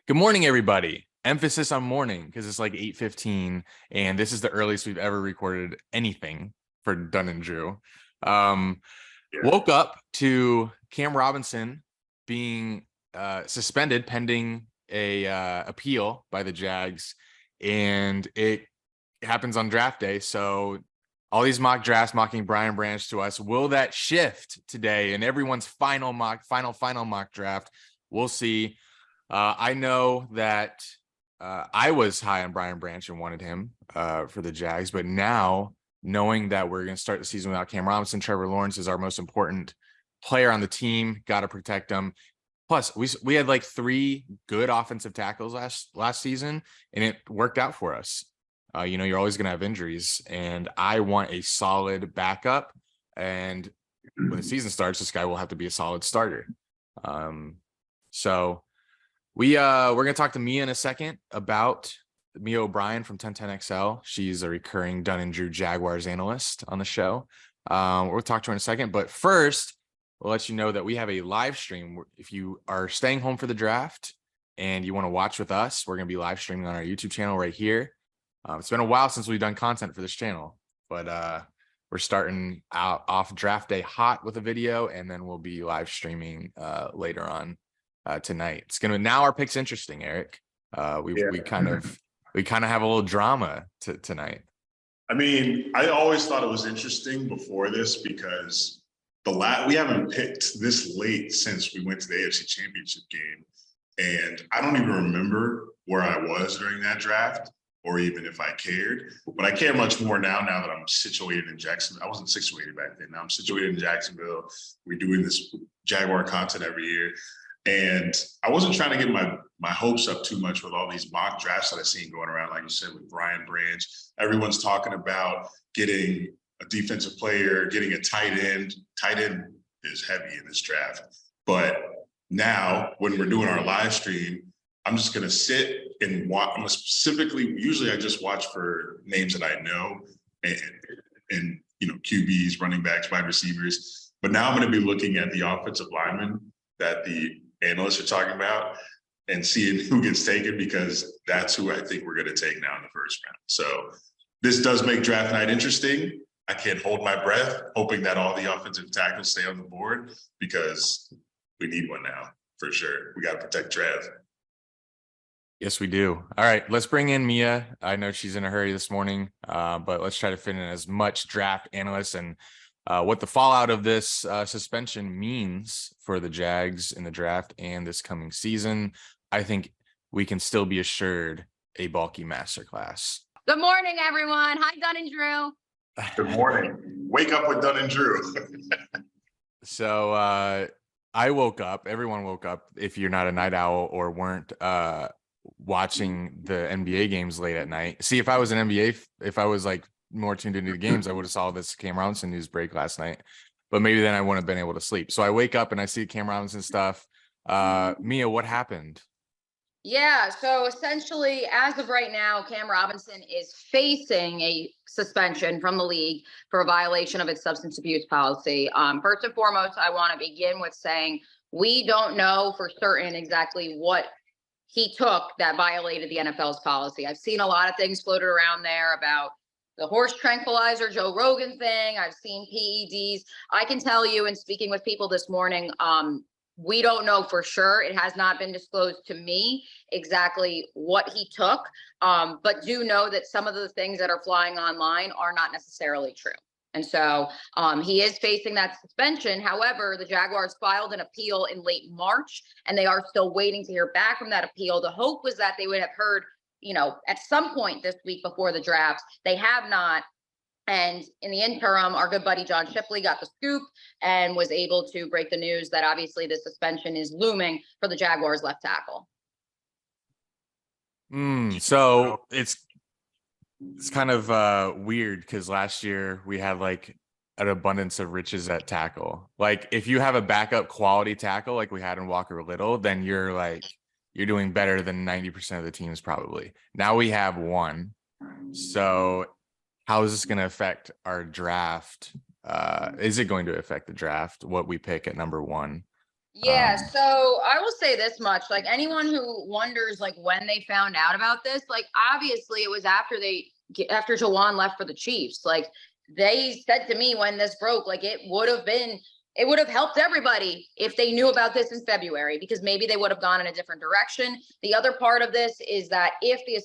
Good morning, everybody. Emphasis on morning because it's like 8:15, and this is the earliest we've ever recorded anything for Dunn and Drew. Woke up to Cam Robinson being suspended pending a appeal by the Jags, and it happens on draft day. So all these mock drafts mocking Brian Branch to us. Will that shift today in everyone's final mock draft? We'll see. I know that I was high on Brian Branch and wanted him for the Jags, but now knowing that we're going to start the season without Cam Robinson, Trevor Lawrence is our most important player on the team. Got to protect him. Plus, we had like 3 good offensive tackles last season, and it worked out for us. You're always going to have injuries, and I want a solid backup. And when the season starts, this guy will have to be a solid starter. So we're going to talk to Mia in a second about Mia O'Brien from 1010XL. She's a recurring Dunn and Drew Jaguars analyst on the show. We'll talk to her in a second, but first we'll let you know that we have a live stream. If you are staying home for the draft and you want to watch with us, we're going to be live streaming on our YouTube channel right here. It's been a while since we've done content for this channel, but we're starting out off draft day hot with a video, and then we'll be live streaming later on tonight. It's gonna now our pick's interesting, Eric. We kind of have a little drama tonight. I mean, I always thought it was interesting before this because we haven't picked this late since we went to the AFC Championship game, and I don't even remember where I was during that draft, or even if I cared. But I care much more now that I'm situated in Jacksonville. I wasn't situated back then. Now I'm situated in Jacksonville. We're doing this Jaguar content every year. And I wasn't trying to get my hopes up too much with all these mock drafts that I've seen going around, like you said, with Brian Branch. Everyone's talking about getting a defensive player, getting a tight end. Tight end is heavy in this draft. But now, when we're doing our live stream, I'm just going to sit and watch. Usually I just watch for names that I know and QBs, running backs, wide receivers. But now I'm going to be looking at the offensive linemen that the analysts are talking about and seeing who gets taken, because that's who I think we're going to take now in the first round. So this does make draft night interesting. I can't hold my breath, hoping that all the offensive tackles stay on the board, because we need one now for sure. We got to protect Trev. Yes, we do. All right, let's bring in Mia. I know she's in a hurry this morning, but let's try to fit in as much draft analysts and what the fallout of this suspension means for the Jags in the draft and this coming season. I think we can still be assured a bulky masterclass. Good morning, everyone. Hi, Dunn and Drew. Good morning. Wake up with Dunn and Drew. So I woke up. Everyone woke up. If you're not a night owl or weren't watching the NBA games late at night. See, if I was an NBA, if I was like more tuned into the games, I would have saw this Cam Robinson news break last night, but maybe then I wouldn't have been able to sleep. So I wake up and I see Cam Robinson stuff. Mia, what happened? Yeah, so essentially, as of right now, Cam Robinson is facing a suspension from the league for a violation of its substance abuse policy. First and foremost, I want to begin with saying we don't know for certain exactly what he took that violated the NFL's policy. I've seen a lot of things floated around there about the horse tranquilizer, Joe Rogan thing. I've seen PEDs. I can tell you, in speaking with people this morning, we don't know for sure. It has not been disclosed to me exactly what he took, but do know that some of the things that are flying online are not necessarily true. And so he is facing that suspension. However, the Jaguars filed an appeal in late March, and they are still waiting to hear back from that appeal. The hope was that they would have heard, at some point this week before the draft. They have not. And in the interim, our good buddy John Shipley got the scoop and was able to break the news that obviously the suspension is looming for the Jaguars left tackle. So it's kind of weird because last year we had like an abundance of riches at tackle. Like if you have a backup quality tackle like we had in Walker Little, then you're doing better than 90% of the teams probably. Now we have one. So how is this going to affect our draft? Is it going to affect the draft, what we pick at number 1? Yeah, so I will say this much, like anyone who wonders like when they found out about this, like obviously it was after Jawan left for the Chiefs. Like they said to me when this broke, like it would have helped everybody if they knew about this in February, because maybe they would have gone in a different direction. The other part of this is that if the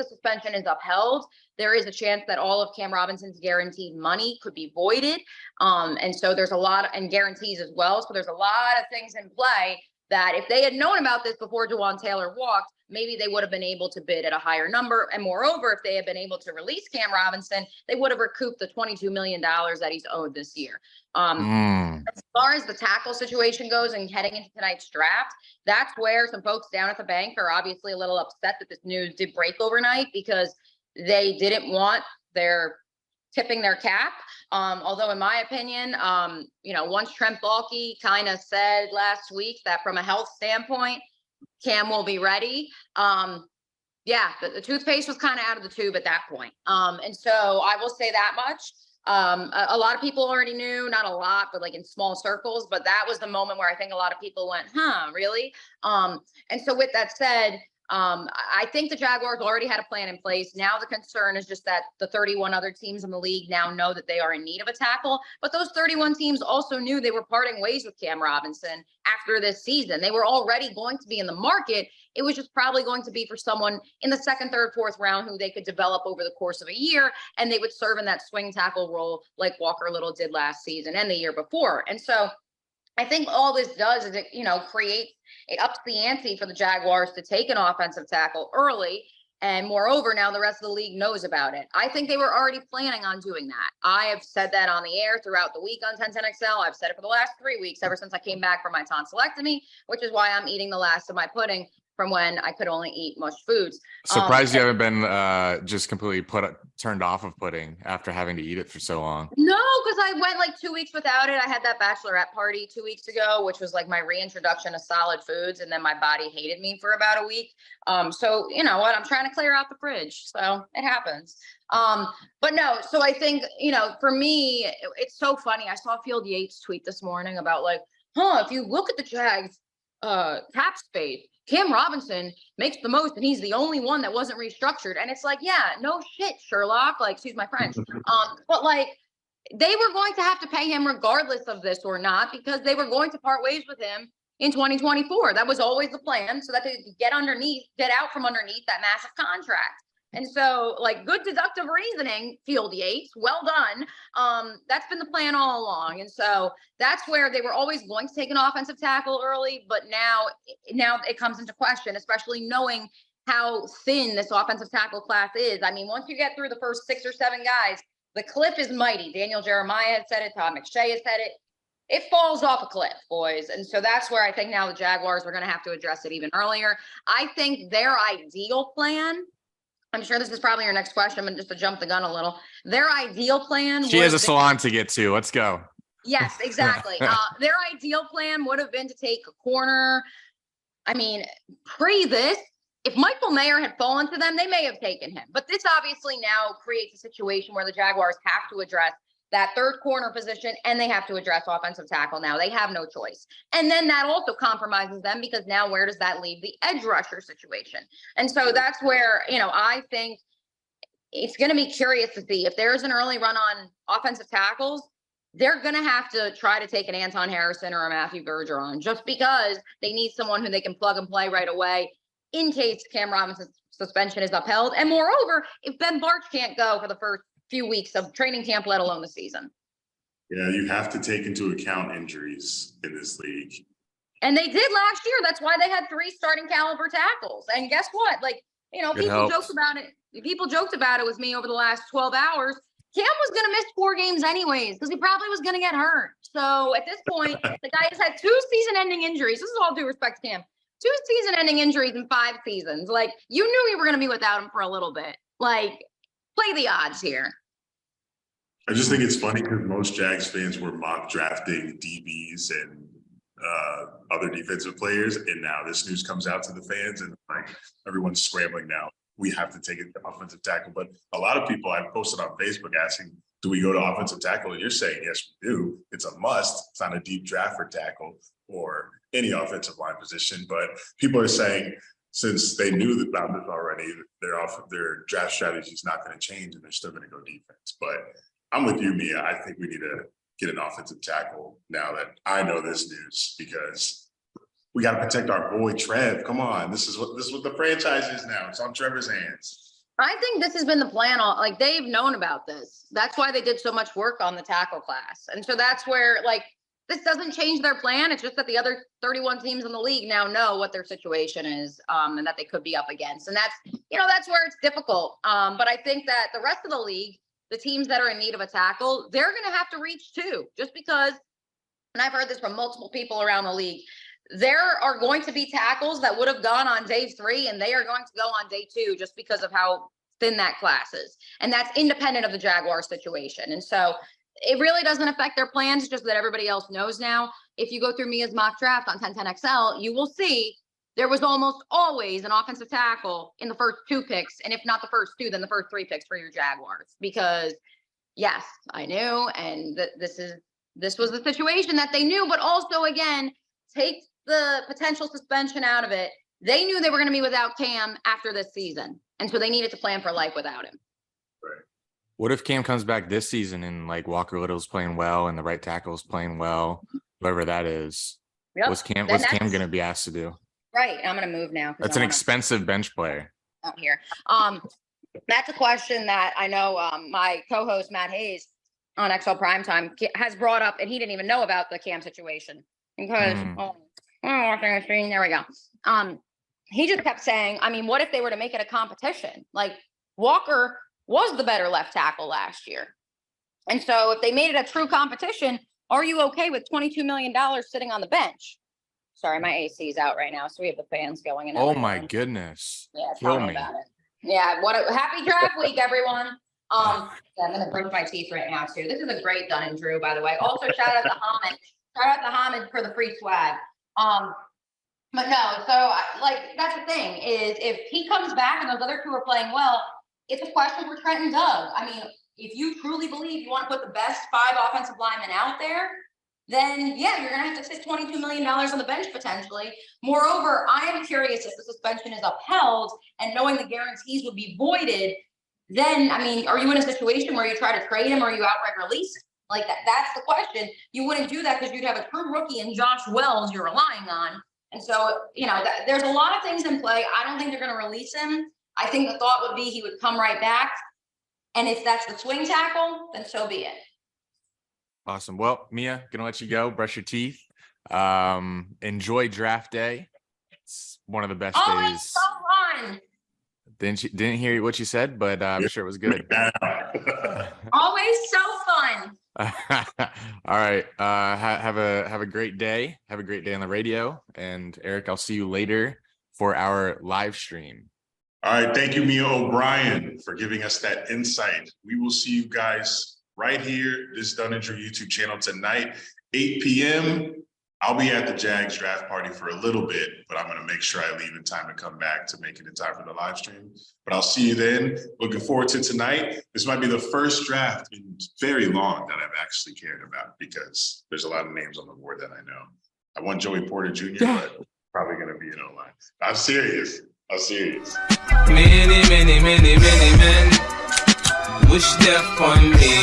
suspension is upheld, there is a chance that all of Cam Robinson's guaranteed money could be voided. And so there's a lot and guarantees as well. So there's a lot of things in play that if they had known about this before Jawan Taylor walked, maybe they would have been able to bid at a higher number. And moreover, if they had been able to release Cam Robinson, they would have recouped the $22 million that he's owed this year. As far as the tackle situation goes and heading into tonight's draft, that's where some folks down at the bank are obviously a little upset that this news did break overnight, because they didn't want their tipping their cap. Although in my opinion, once Trent Baalke kind of said last week that from a health standpoint, Cam will be ready. The toothpaste was kind of out of the tube at that point. And so I will say that much. A lot of people already knew, not a lot, but like in small circles, but that was the moment where I think a lot of people went, really? And so with that said, I think the Jaguars already had a plan in place. Now the concern is just that the 31 other teams in the league now know that they are in need of a tackle, but those 31 teams also knew they were parting ways with Cam Robinson after this season. They were already going to be in the market. It was just probably going to be for someone in the second, third, fourth round who they could develop over the course of a year, and they would serve in that swing tackle role like Walker Little did last season and the year before. And so I think all this does is it ups the ante for the Jaguars to take an offensive tackle early. And moreover, now the rest of the league knows about it. I think they were already planning on doing that. I have said that on the air throughout the week on 1010XL. I've said it for the last 3 weeks, ever since I came back from my tonsillectomy, which is why I'm eating the last of my pudding from when I could only eat mushed foods. Surprised you haven't been just completely turned off of pudding after having to eat it for so long. No, because I went like 2 weeks without it. I had that bachelorette party 2 weeks ago, which was like my reintroduction to solid foods. And then my body hated me for about a week. So you know what? I'm trying to clear out the fridge. So it happens. But no, so I think, for me, it's so funny. I saw Field Yates tweet this morning about like, if you look at the Jags cap space, Cam Robinson makes the most, and he's the only one that wasn't restructured. And it's like, yeah, no shit, Sherlock. Like, excuse my French. But like, they were going to have to pay him regardless of this or not, because they were going to part ways with him in 2024. That was always the plan, so that they could get out from underneath that massive contract. And so, like, good deductive reasoning, Field Yates, well done. That's been the plan all along. And so that's where they were always going to take an offensive tackle early, but now it comes into question, especially knowing how thin this offensive tackle class is. I mean, once you get through the first 6 or 7 guys, the cliff is mighty. Daniel Jeremiah had said it, Todd McShay has said it. It falls off a cliff, boys. And so that's where I think now the Jaguars are going to have to address it even earlier. I think their ideal plan, I'm sure this is probably your next question, but just to jump the gun a little, their ideal plan. She has a salon to get to. Let's go. Yes, exactly. Their ideal plan would have been to take a corner. I mean, this, if Michael Mayer had fallen to them, they may have taken him. But this obviously now creates a situation where the Jaguars have to address that third corner position, and they have to address offensive tackle now. They have no choice. And then that also compromises them, because now where does that leave the edge rusher situation? And so that's where, I think it's going to be curious to see if there's an early run on offensive tackles. They're going to have to try to take an Anton Harrison or a Matthew Bergeron, just because they need someone who they can plug and play right away in case Cam Robinson's suspension is upheld. And moreover, if Ben Barch can't go for the first few weeks of training camp, let alone the season. Yeah, you have to take into account injuries in this league. And they did last year. That's why they had 3 starting caliber tackles. And guess what? Like, people joked about it. People joked about it with me over the last 12 hours. Cam was going to miss 4 games anyways, because he probably was going to get hurt. So at this point, the guy has had 2 season-ending injuries. This is all due respect to Cam. 2 season-ending injuries in 5 seasons. Like, you knew you were going to be without him for a little bit. Like, play the odds here. I just think it's funny because most Jags fans were mock drafting DBs and other defensive players, and now this news comes out to the fans, and like everyone's scrambling now. We have to take an offensive tackle. But a lot of people I've posted on Facebook asking, do we go to offensive tackle? And you're saying, yes, we do. It's a must. It's not a deep draft for tackle. or any offensive line position. But people are saying since they knew about this already, their draft strategy is not going to change and they're still going to go defense. But I'm with you, Mia. I think we need to get an offensive tackle now that I know this news, because we got to protect our boy Trev. Come on, this is what the franchise is now. It's on Trevor's hands. I think this has been the plan. Like, they've known about this. That's why they did so much work on the tackle class. And so that's where, like, this doesn't change their plan. It's just that the other 31 teams in the league now know what their situation is, and that they could be up against. And that's, that's where it's difficult. But I think that the rest of the league, the teams that are in need of a tackle, they're going to have to reach too, just because, and I've heard this from multiple people around the league, there are going to be tackles that would have gone on day 3 and they are going to go on day 2 just because of how thin that class is. And that's independent of the Jaguars situation. And so it really doesn't affect their plans, just that everybody else knows now. If you go through Mia's mock draft on 1010XL, you will see there was almost always an offensive tackle in the first 2 picks. And if not the first 2, then the first 3 picks for your Jaguars. Because yes, I knew, and this was the situation that they knew, but also, again, take the potential suspension out of it. They knew they were going to be without Cam after this season. And so they needed to plan for life without him. Right. What if Cam comes back this season and like Walker Little's playing well and the right tackle's playing well, whoever that is? Yep. What's Cam going to be asked to do? Right. I'm going to move now. That's an expensive bench player out here. That's a question that I know my co-host Matt Hayes on XL Primetime has brought up, and he didn't even know about the Cam situation because watching the screen. There we go. He just kept saying, I mean, what if they were to make it a competition? Like, Walker was the better left tackle last year. And so if they made it a true competition, are you okay with $22 million sitting on the bench? Sorry, my AC is out right now, so we have the fans going. And oh my goodness. Yeah, tell me about it. Yeah, happy draft week, everyone. I'm gonna brush my teeth right now too. This is a great Dunn and Drew, by the way. Also, shout out to Hamid. Shout out to Hamid for the free swag. But no, so that's the thing is, if he comes back and those other 2 are playing well, it's a question for Trent and Doug. I mean, if you truly believe you want to put the best 5 offensive linemen out there, then yeah, you're going to have to sit $22 million on the bench potentially. Moreover, I am curious if the suspension is upheld and knowing the guarantees would be voided, then, I mean, are you in a situation where you try to trade him or you outright release him? Like that's the question. You wouldn't do that because you'd have a true rookie in Josh Wells you're relying on. And so, there's a lot of things in play. I don't think they're going to release him. I think the thought would be he would come right back. And if that's the swing tackle, then so be it. Awesome. Well, Mia, gonna let you go. Brush your teeth. Enjoy draft day. It's one of the best days. It's so fun. Didn't hear what you said, but I'm sure it was good. Always so fun. All right. Have a great day. Have a great day on the radio. And Eric, I'll see you later for our live stream. All right. Thank you, Mia O'Brien, for giving us that insight. We will see you guys right here, this Dunn and Drew YouTube channel tonight, 8 p.m. I'll be at the Jags draft party for a little bit, but I'm going to make sure I leave in time to come back to make it in time for the live stream. But I'll see you then. Looking forward to tonight. This might be the first draft in very long that I've actually cared about, because there's a lot of names on the board that I know. I want Joey Porter Jr., but probably going to be an O-line. I'm serious. Many men wish death on me.